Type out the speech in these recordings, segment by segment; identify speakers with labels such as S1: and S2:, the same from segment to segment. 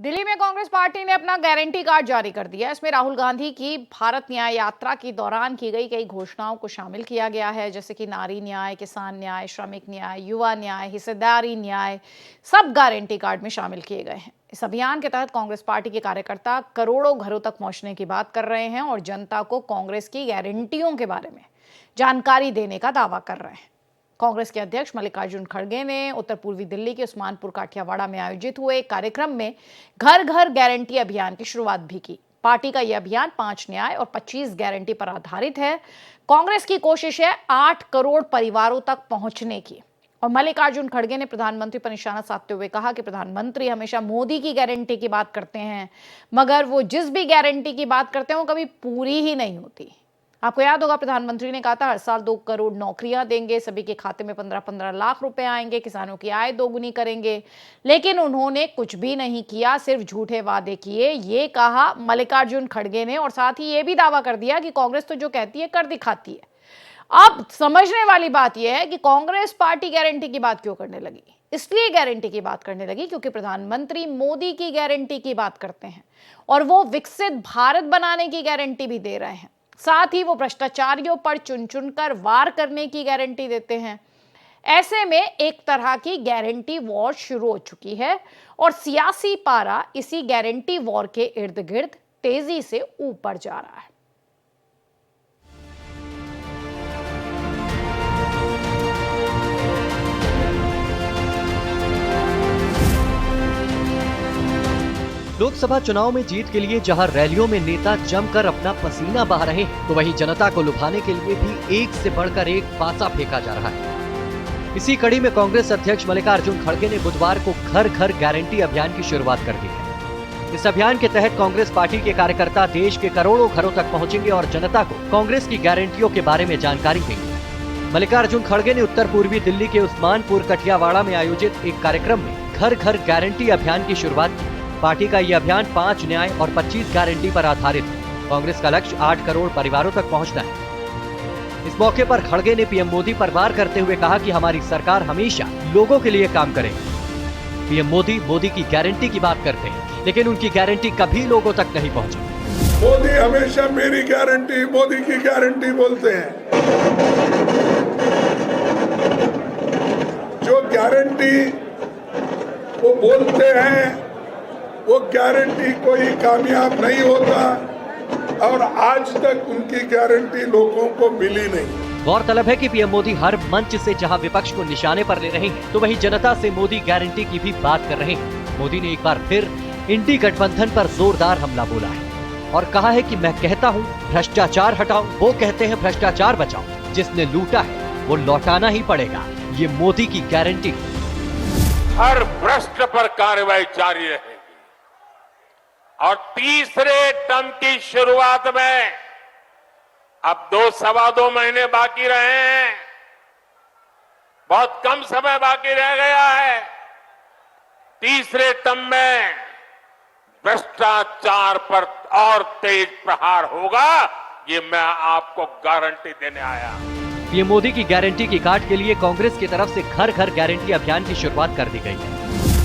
S1: दिल्ली में कांग्रेस पार्टी ने अपना गारंटी कार्ड जारी कर दिया। इसमें राहुल गांधी की भारत न्याय यात्रा के दौरान की गई कई घोषणाओं को शामिल किया गया है, जैसे कि नारी न्याय, किसान न्याय, श्रमिक न्याय, युवा न्याय, हिस्सेदारी न्याय, सब गारंटी कार्ड में शामिल किए गए हैं। इस अभियान के तहत कांग्रेस पार्टी के कार्यकर्ता करोड़ों घरों तक पहुंचने की बात कर रहे हैं और जनता को कांग्रेस की गारंटियों के बारे में जानकारी देने का दावा कर रहे हैं। कांग्रेस के अध्यक्ष मल्लिकार्जुन खड़गे ने उत्तर पूर्वी दिल्ली के उस्मानपुर काठियावाड़ा में आयोजित हुए एक कार्यक्रम में घर घर गारंटी अभियान की शुरुआत भी की। पार्टी का यह अभियान 5 न्याय और 25 गारंटी पर आधारित है। कांग्रेस की कोशिश है 8 करोड़ परिवारों तक पहुंचने की। और मल्लिकार्जुन खड़गे ने प्रधानमंत्री पर निशाना साधते हुए कहा कि प्रधानमंत्री हमेशा मोदी की गारंटी की बात करते हैं, मगर वो जिस भी गारंटी की बात करते हैं वो कभी पूरी ही नहीं होती। आपको याद होगा, प्रधानमंत्री ने कहा था हर साल 2 करोड़ नौकरियां देंगे, सभी के खाते में 15-15 लाख रुपए आएंगे, किसानों की आय दोगुनी करेंगे। लेकिन उन्होंने कुछ भी नहीं किया, सिर्फ झूठे वादे किए। ये कहा मल्लिकार्जुन खड़गे ने और साथ ही ये भी दावा कर दिया कि कांग्रेस तो जो कहती है कर दिखाती है। अब समझने वाली बात यह है कि कांग्रेस पार्टी गारंटी की बात क्यों करने लगी। इसलिए गारंटी की बात करने लगी क्योंकि प्रधानमंत्री मोदी की गारंटी की बात करते हैं और वो विकसित भारत बनाने की गारंटी भी दे रहे हैं। साथ ही वो भ्रष्टाचारियों पर चुन चुनकर वार करने की गारंटी देते हैं। ऐसे में एक तरह की गारंटी वॉर शुरू हो चुकी है और सियासी पारा इसी गारंटी वॉर के इर्द गिर्द तेजी से ऊपर जा रहा है।
S2: लोकसभा चुनाव में जीत के लिए जहां रैलियों में नेता जमकर अपना पसीना बहा रहे हैं, तो वहीं जनता को लुभाने के लिए भी एक से बढ़कर एक पासा फेंका जा रहा है। इसी कड़ी में कांग्रेस अध्यक्ष मल्लिकार्जुन खड़गे ने बुधवार को घर घर गारंटी अभियान की शुरुआत कर दी है। इस अभियान के तहत कांग्रेस पार्टी के कार्यकर्ता देश के करोड़ों घरों तक पहुंचेंगे और जनता को कांग्रेस की गारंटियों के बारे में जानकारी देंगे। मल्लिकार्जुन खड़गे ने उत्तर पूर्वी दिल्ली के उस्मानपुर काठियावाड़ा में आयोजित एक कार्यक्रम में घर घर गारंटी अभियान की शुरुआत की। पार्टी का यह अभियान 5 न्याय और 25 गारंटी पर आधारित है। कांग्रेस का लक्ष्य 8 करोड़ परिवारों तक पहुंचना है। इस मौके पर खड़गे ने पीएम मोदी पर वार करते हुए कहा कि हमारी सरकार हमेशा लोगों के लिए काम करेगी। पीएम मोदी की गारंटी की बात करते हैं, लेकिन उनकी गारंटी कभी लोगों तक नहीं पहुंची।
S3: मोदी हमेशा मेरी गारंटी, मोदी की गारंटी बोलते हैं। जो गारंटी वो बोलते हैं वो गारंटी कोई कामयाब नहीं होता और आज तक उनकी गारंटी लोगों को मिली नहीं।
S2: गौरतलब है कि पीएम मोदी हर मंच से जहां विपक्ष को निशाने पर ले रहे हैं, तो वहीं जनता से मोदी गारंटी की भी बात कर रहे हैं। मोदी ने एक बार फिर इंडी गठबंधन पर जोरदार हमला बोला है और कहा है कि मैं कहता हूं भ्रष्टाचार हटाओ, वो कहते हैं भ्रष्टाचार बचाओ। जिसने लूटा है वो लौटाना ही पड़ेगा, ये मोदी की गारंटी।
S4: हर भ्रष्ट पर कार्रवाई जारी रहेगी और तीसरे टर्म की शुरुआत में अब 2-2.25 महीने बाकी रहे हैं, बहुत कम समय बाकी रह गया है। तीसरे टर्म में भ्रष्टाचार पर और तेज प्रहार होगा, ये मैं आपको गारंटी देने आया।
S2: पीएम मोदी की गारंटी की काट के लिए कांग्रेस की तरफ से घर घर गारंटी अभियान की शुरुआत कर दी गई है।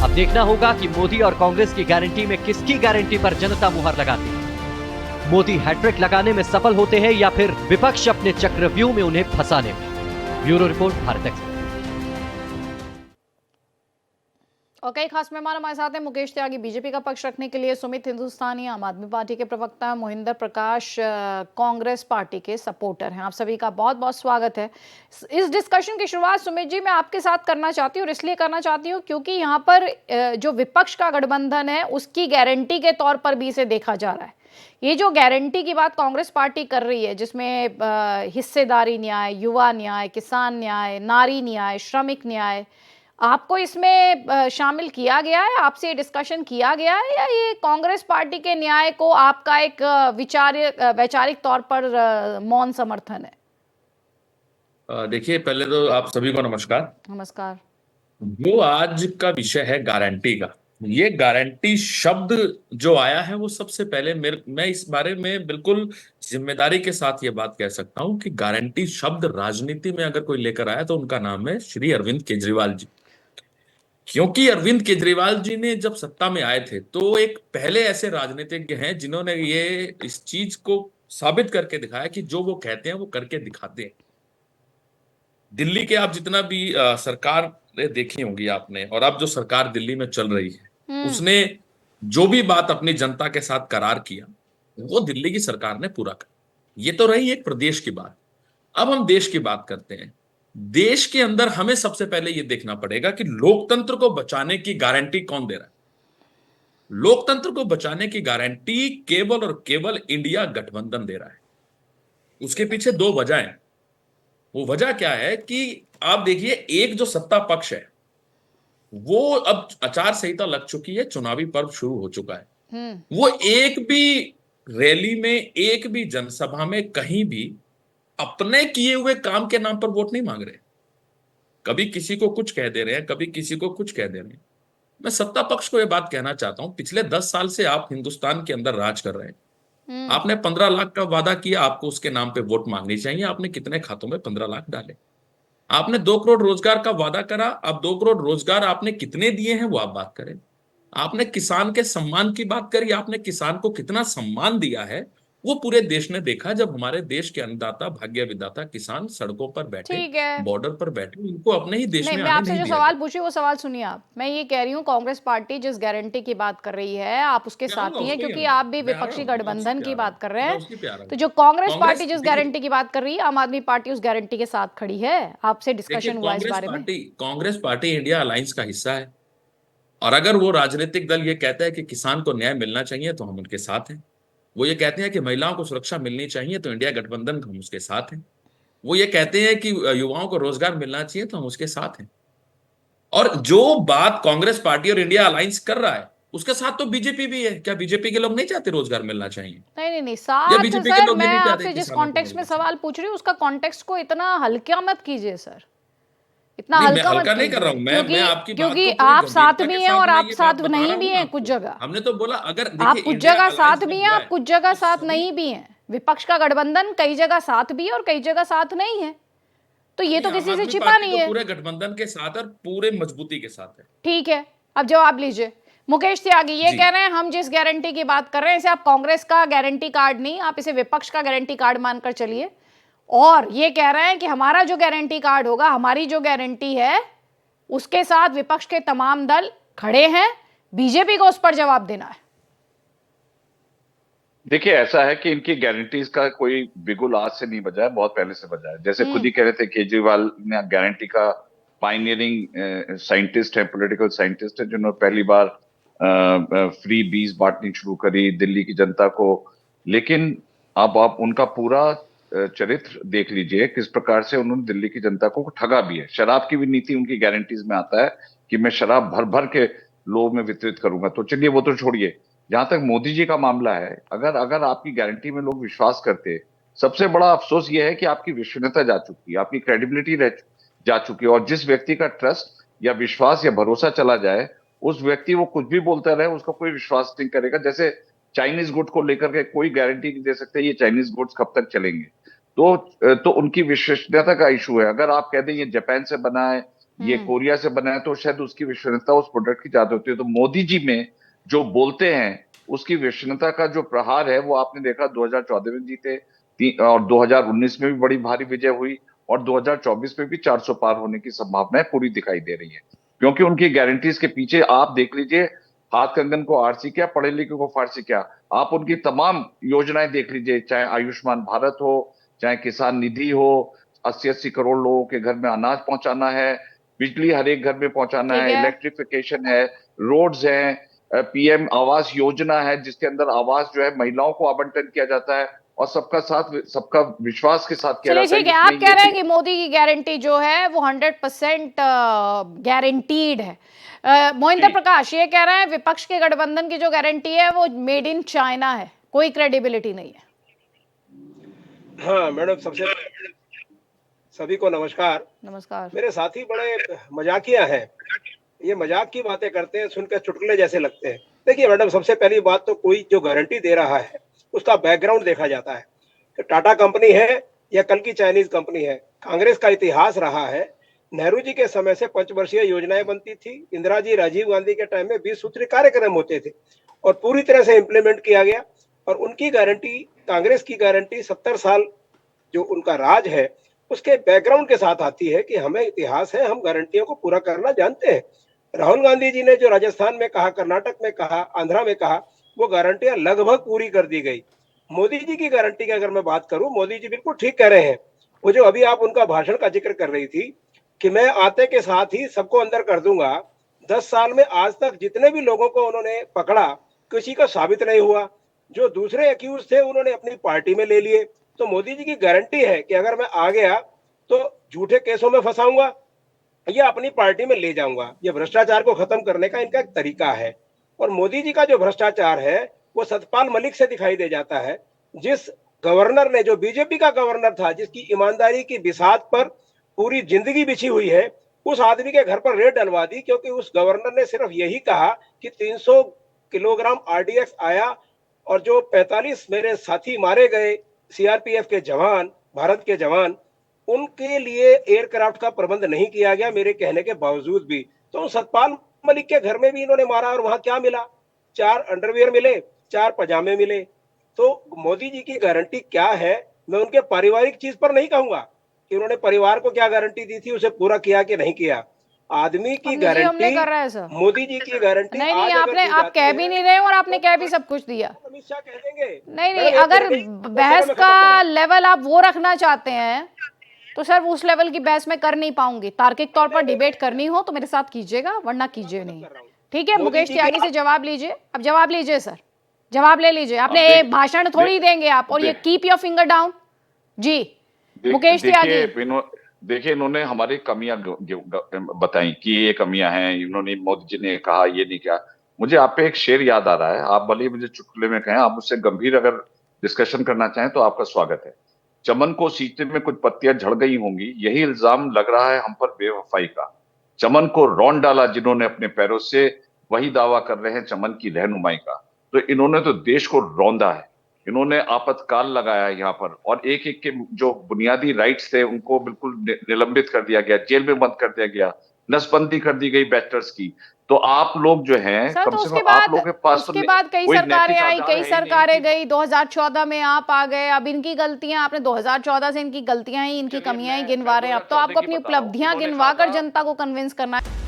S2: अब देखना होगा कि मोदी और कांग्रेस की गारंटी में किसकी गारंटी पर जनता मुहर लगाती है। मोदी हैट्रिक लगाने में सफल होते हैं या फिर विपक्ष अपने चक्रव्यूह में उन्हें फंसाने में। Bureau report, Bharat express.
S1: और कई खास मेहमान हमारे साथ हैं। मुकेश त्यागी बीजेपी का पक्ष रखने के लिए, सुमित हिंदुस्तानी आम आदमी पार्टी के प्रवक्ता, मोहिंदर प्रकाश कांग्रेस पार्टी के सपोर्टर हैं। आप सभी का बहुत बहुत स्वागत है। इस डिस्कशन की शुरुआत सुमित जी मैं आपके साथ करना चाहती हूँ और इसलिए करना चाहती हूँ क्योंकि यहाँ पर जो विपक्ष का गठबंधन है उसकी गारंटी के तौर पर भी इसे देखा जा रहा है। ये जो गारंटी की बात कांग्रेस पार्टी कर रही है, जिसमें हिस्सेदारी न्याय, युवा न्याय, किसान न्याय, नारी न्याय, श्रमिक न्याय, आपको इसमें शामिल किया गया है? आपसे ये डिस्कशन किया गया है या ये कांग्रेस पार्टी के न्याय को आपका एक वैचारिक तौर पर मौन समर्थन है?
S5: देखिए, पहले तो आप सभी को नमस्कार।
S1: नमस्कार।
S5: जो आज का विषय है गारंटी का, ये गारंटी शब्द जो आया है वो सबसे पहले मैं इस बारे में बिल्कुल जिम्मेदारी के साथ ये बात कह सकता हूं कि गारंटी शब्द राजनीति में अगर कोई लेकर आया तो उनका नाम है श्री अरविंद केजरीवाल जी। क्योंकि अरविंद केजरीवाल जी ने जब सत्ता में आए थे तो एक पहले ऐसे राजनीतिज्ञ हैं जिन्होंने ये इस चीज को साबित करके दिखाया कि जो वो कहते हैं वो करके दिखाते हैं। दिल्ली के आप जितना भी सरकार देखी होंगी आपने, और अब जो सरकार दिल्ली में चल रही है उसने जो भी बात अपनी जनता के साथ करार किया वो दिल्ली की सरकार ने पूरा कर। ये तो रही एक प्रदेश की बात। अब हम देश की बात करते हैं। देश के अंदर हमें सबसे पहले ये देखना पड़ेगा कि लोकतंत्र को बचाने की गारंटी कौन दे रहा है। लोकतंत्र को बचाने की गारंटी केवल और केवल इंडिया गठबंधन दे रहा है। उसके पीछे दो वजह हैं। वो वजह क्या है कि आप देखिए, एक जो सत्ता पक्ष है वो अब आचार संहिता लग चुकी है, चुनावी पर्व शुरू हो चुका है। वो एक भी रैली में, एक भी जनसभा में, कहीं भी अपने किए हुए काम के नाम पर वोट नहीं मांग रहे। कभी किसी को कुछ कह दे रहे हैं, कभी किसी को कुछ कह दे रहे हैं। मैं सत्ता पक्ष को यह बात कहना चाहता हूं, पिछले 10 साल से आप हिंदुस्तान के अंदर राज कर रहे हैं। आपने 15 लाख का वादा किया, आपको उसके नाम पे वोट मांगनी चाहिए। आपने कितने खातों में 15 लाख डाले? आपने 2 करोड़ रोजगार का वादा करा, अब 2 करोड़ रोजगार आपने कितने दिए हैं वो आप बात करें। आपने किसान के सम्मान की बात करी, आपने किसान को कितना सम्मान दिया है वो पूरे देश ने देखा। जब हमारे देश के अन्नदाता, भाग्य विधाता किसान सड़कों पर बैठे,
S1: ठीक है।
S5: बॉर्डर पर बैठे, उनको अपने ही देश
S1: नहीं,
S5: में
S1: मैं
S5: आने
S1: आपसे
S5: नहीं
S1: जो
S5: दिया
S1: सवाल
S5: गया।
S1: पूछी वो सवाल सुनिए आप। मैं ये कह रही हूँ कांग्रेस पार्टी जिस गारंटी की बात कर रही है आप उसके
S5: मैं
S1: साथ
S5: आऊंगा,
S1: ही हैं,
S5: उसमें ही
S1: क्योंकि
S5: आऊंगा।
S1: आप भी
S5: मैं आ रहा
S1: विपक्षी
S5: हूं, मैं उसी
S1: गठबंधन
S5: पे
S1: की
S5: आ रहा
S1: बात कर रहे
S5: हूं, मैं
S1: हैं।
S5: उसी पे आ रहा
S1: तो
S5: हूं।
S1: जो कांग्रेस
S5: कांग्रेस
S1: पार्टी जिस
S5: देखिए,
S1: गारंटी की बात कर रही है, आम आदमी पार्टी उस गारंटी के साथ खड़ी है। आपसे
S5: देखिए
S1: डिस्कशन हुआ इस बारे में?
S5: कांग्रेस पार्टी इंडिया अलायंस का हिस्सा है। और अगर वो राजनीतिक दल ये कहता है कि किसान को न्याय मिलना चाहिए तो हम उनके साथ हैं। वो ये कहते हैं कि महिलाओं को सुरक्षा मिलनी चाहिए तो इंडिया गठबंधन हम उसके साथ हैं। वो ये कहते हैं कि युवाओं को रोजगार मिलना चाहिए तो हम उसके साथ हैं। और जो बात कांग्रेस पार्टी और इंडिया अलायंस कर रहा है उसके साथ तो बीजेपी भी है। क्या बीजेपी के लोग नहीं चाहते रोजगार मिलना चाहिए?
S1: नहीं नहीं नहीं,
S5: या
S1: साथ
S5: बीजेपी के
S1: सर,
S5: लोग ये
S1: मैं
S5: नहीं चाहते
S1: आपसे जिस
S5: किसानों को
S1: कॉन्टेक्स्ट में
S5: मिलना चाहिए?
S1: सवाल पूछ रही हूँ उसका कॉन्टेक्स्ट को इतना हल्का मत कीजिए सर, इतना
S5: नहीं, मैं
S1: हल्का मत
S5: हल्का नहीं कर रहा
S1: कीजिए,
S5: हूं। मैं
S1: क्योंकि
S5: आपकी बात
S1: क्योंकि
S5: को पूरी
S1: आप साथ
S5: गंभीरता के
S1: भी हैं
S5: साथ
S1: और
S5: मैं
S1: आप
S5: ये बात
S1: साथ
S5: बता
S1: नहीं
S5: रहा
S1: भी
S5: हूं ना
S1: हैं कुछ
S5: आपको।
S1: जगह।
S5: हमने तो बोला अगर
S1: आप
S5: देखिए
S1: कुछ
S5: इंडिया
S1: जगह
S5: अलायंस
S1: साथ
S5: जब
S1: भी हैं,
S5: हुआ
S1: आप
S5: है
S1: कुछ जगह
S5: तो
S1: साथ
S5: सभी
S1: नहीं भी हैं। विपक्ष का गठबंधन कई जगह साथ भी है और कई जगह साथ नहीं है, तो ये
S5: नहीं,
S1: तो
S5: आम
S1: किसी से
S5: आदमी
S1: छिपा
S5: पार्टी
S1: नहीं
S5: तो
S1: है।
S5: पूरे गठबंधन के साथ और पूरे मजबूती के साथ है।
S1: ठीक है, अब जवाब लीजिए। मुकेश त्यागी ये
S5: जी।
S1: कह रहे हैं हम जिस गारंटी की बात कर रहे हैं इसे आप कांग्रेस का गारंटी कार्ड नहीं, आप इसे विपक्ष का गारंटी कार्ड मानकर चलिए। और ये कह रहे हैं कि हमारा जो गारंटी कार्ड होगा, हमारी जो गारंटी है उसके साथ विपक्ष के तमाम दल खड़े हैं, बीजेपी को उस पर जवाब देना है।
S6: देखिए, ऐसा है कि इनकी गारंटीज का कोई बिगुल आज से नहीं बजा है, बहुत पहले से बजा है। जैसे खुद ही कह रहे थे केजरीवाल ने गारंटी का पायनियरिंग साइंटिस्ट है, पॉलिटिकल साइंटिस्ट है, जिन्होंने पहली बार फ्री बीज बांटनी शुरू करी दिल्ली की जनता को। लेकिन अब आप उनका पूरा चरित्र देख लीजिए, किस प्रकार से उन्होंने दिल्ली की जनता को ठगा भी है। शराब की भी नीति उनकी गारंटीज में आता है कि मैं शराब भर भर के लोगों में वितरित करूंगा। तो चलिए वो तो छोड़िए, जहां तक मोदी जी का मामला है, अगर अगर आपकी गारंटी में लोग विश्वास करते, सबसे बड़ा अफसोस यह है कि आपकी विश्वसनीयता जा चुकी है, आपकी क्रेडिबिलिटी जा चुकी है। और जिस व्यक्ति का ट्रस्ट या विश्वास या भरोसा चला जाए, उस व्यक्ति वो कुछ भी बोलता रहे, उसका कोई विश्वास नहीं करेगा। जैसे चाइनीज गुड को लेकर के कोई गारंटी नहीं दे सकते ये चाइनीज गुड्स कब तक चलेंगे। तो उनकी विश्वसनीयता का इशू है। अगर आप कह दें ये जापान से बना है, ये कोरिया से बना है, तो शायद उसकी विश्वसनीयता उस प्रोडक्ट की ज्यादा होती है। तो मोदी जी में जो बोलते हैं उसकी विश्वसनीयता का जो प्रहार है वो आपने देखा 2014 में जीते, और 2019 में भी बड़ी भारी विजय हुई, और 2024 में भी 400 पार होने की संभावनाएं पूरी दिखाई दे रही है। क्योंकि उनकी गारंटीज के पीछे आप देख लीजिए, हाथ कंगन को आरसी क्या, पढ़े लिखे को फारसी क्या। आप उनकी तमाम योजनाएं देख लीजिए, चाहे आयुष्मान भारत हो, चाहे किसान निधि हो, 80-80 करोड़ लोगों के घर में अनाज पहुंचाना है, बिजली हर एक घर में पहुंचाना है, इलेक्ट्रिफिकेशन है, रोड्स हैं, पीएम आवास योजना है जिसके अंदर आवास जो है महिलाओं को आवंटन किया जाता है, और सबका साथ सबका विश्वास के साथ किया
S1: चलिए
S6: जाता है।
S1: ठीक है, आप कह रहे हैं कि मोदी की गारंटी जो है वो 100% गारंटीड है। मोहिंदर प्रकाश ये कह रहे हैं विपक्ष के गठबंधन की जो गारंटी है वो मेड इन चाइना है, कोई क्रेडिबिलिटी नहीं है।
S7: हाँ मैडम, सबसे सभी को नमस्कार।
S1: नमस्कार।
S7: मेरे साथी बड़े मजाकिया हैं, ये मजाक की बातें करते हैं, सुनकर चुटकुले जैसे लगते हैं। देखिए मैडम, सबसे पहली बात तो कोई जो गारंटी दे रहा है उसका बैकग्राउंड देखा जाता है कि टाटा कंपनी है या कल की चाइनीज कंपनी है। कांग्रेस का इतिहास रहा है नेहरू जी के समय से 5 वर्षीय योजनाएं बनती थी, इंदिरा जी राजीव गांधी के टाइम में 20 सूत्री कार्यक्रम होते थे और पूरी तरह से इम्प्लीमेंट किया गया। और उनकी गारंटी, कांग्रेस की गारंटी 70 साल जो उनका राज है उसके बैकग्राउंड के साथ आती है कि हमें इतिहास है, हम गारंटियों को पूरा करना जानते हैं। राहुल गांधी जी ने जो राजस्थान में कहा, कर्नाटक में कहा, आंध्रा में कहा, वो गारंटियां लगभग पूरी कर दी गई। मोदी जी की गारंटी की अगर मैं बात करूं, मोदी जी बिल्कुल ठीक कह रहे हैं। वो जो अभी आप उनका भाषण का जिक्र कर रही थी कि मैं आते के साथ ही सबको अंदर कर दूंगा, 10 साल में आज तक जितने भी लोगों को उन्होंने पकड़ा किसी का साबित नहीं हुआ। जो दूसरे एक्यूज थे उन्होंने अपनी पार्टी में ले लिए। तो मोदी जी की गारंटी है कि अगर मैं आ गया तो झूठे केसों में फंसाऊंगा या अपनी पार्टी में ले जाऊंगा। ये भ्रष्टाचार को खत्म करने का इनका एक तरीका है। और मोदी जी का जो भ्रष्टाचार है वो सतपाल मलिक से दिखाई दे जाता है, जिस गवर्नर ने, जो बीजेपी का गवर्नर था, जिसकी ईमानदारी की बिसात पर पूरी जिंदगी बिछी हुई है, उस आदमी के घर पर रेड डलवा दी क्योंकि उस गवर्नर ने सिर्फ यही कहा कि 300 किलोग्राम आरडीएक्स आया और जो 45 मेरे साथी मारे गए सीआरपीएफ के जवान, भारत के जवान, उनके लिए एयरक्राफ्ट का प्रबंध नहीं किया गया मेरे कहने के बावजूद भी। तो सतपाल मलिक के घर में भी इन्होंने मारा और वहां क्या मिला? 4 अंडरवियर मिले, 4 पजामे मिले। तो मोदी जी की गारंटी क्या है? मैं उनके पारिवारिक चीज पर नहीं कहूंगा कि उन्होंने परिवार को क्या गारंटी दी थी, उसे पूरा किया कि नहीं किया। आदमी की
S1: हम हमले
S7: गारंटी,
S1: कर रहा है सर।
S7: मोदी जी की गारंटी
S1: नहीं
S7: आज
S1: नहीं,
S7: अगर
S1: आपने
S7: दी
S1: आप
S7: जाती
S1: कह भी
S7: है,
S1: नहीं रहे और आपने
S7: तो
S1: कह भी
S7: भारत
S1: सब कुछ दिया।
S7: अमित शाह कह देंगे।
S1: नहीं नहीं,
S7: मैडम, एक
S1: अगर
S7: मिनट, एक
S1: बहस
S7: में खत्म
S1: का
S7: करें।
S1: लेवल आप वो रखना चाहते हैं तो सर उस लेवल की बहस मैं कर नहीं पाऊंगी। तार्किक तौर पर डिबेट करनी हो तो मेरे साथ कीजिएगा, वरना कीजिए नहीं। ठीक है,
S7: मोदी
S1: मुकेश
S7: जी
S1: त्यागी
S7: की-
S1: से जवाब लीजिए। अब जवाब लीजिए सर, जवाब ले लीजिए। आपने भाषण थोड़ी देंगे आप, और ये कीप योर फिंगर डाउन जी। मुकेश त्यागी,
S6: देखिए इन्होंने हमारी कमियां बताई कि ये कमियां हैं। इन्होंने, मोदी जी ने कहा ये नहीं किया। मुझे आप पे एक शेर याद आ रहा है। आप भले ही मुझे चुटकुले में कहें, आप मुझसे गंभीर अगर डिस्कशन करना चाहें तो आपका स्वागत है। चमन को सींचने में कुछ पत्तियां झड़ गई होंगी, यही इल्जाम लग रहा है हम पर बेवफाई का। चमन को रौंद डाला जिन्होंने अपने पैरों से, वही दावा कर रहे हैं चमन की रहनुमाई का। तो इन्होंने तो देश को रौंदा है। इन्होंने आपातकाल लगाया है यहाँ पर, और एक एक के जो बुनियादी राइट्स थे उनको बिल्कुल निलंबित कर दिया गया, जेल में बंद कर दिया गया, नसबंदी कर दी गई बैचलर्स की। तो आप लोग जो हैं,
S1: सर
S6: कम
S1: तो
S6: से
S1: उसके
S6: कम आप
S1: बाद
S6: लोगों के पास तो
S1: उसके बाद कई
S6: कोई
S1: सरकारें
S6: नैतिक
S1: आई,
S6: आधार
S1: कई
S6: है ही नहीं
S1: सरकारें
S6: कि-
S1: गई। 2014 में आप आ गए। अब इनकी गलतियां, आपने 2014 से इनकी गलतियां ही, इनकी
S6: चलिए,
S1: कमियां ही
S6: मैं
S1: गिनवा रहे हैं। अब तो
S6: 2014
S1: आपको
S6: की
S1: अपनी
S6: बता रहा हूं।
S1: उपलब्धियां
S6: इन्होंने
S1: गिनवा
S6: कहा
S1: कर
S6: था-
S1: जनता को कन्विंस करना है।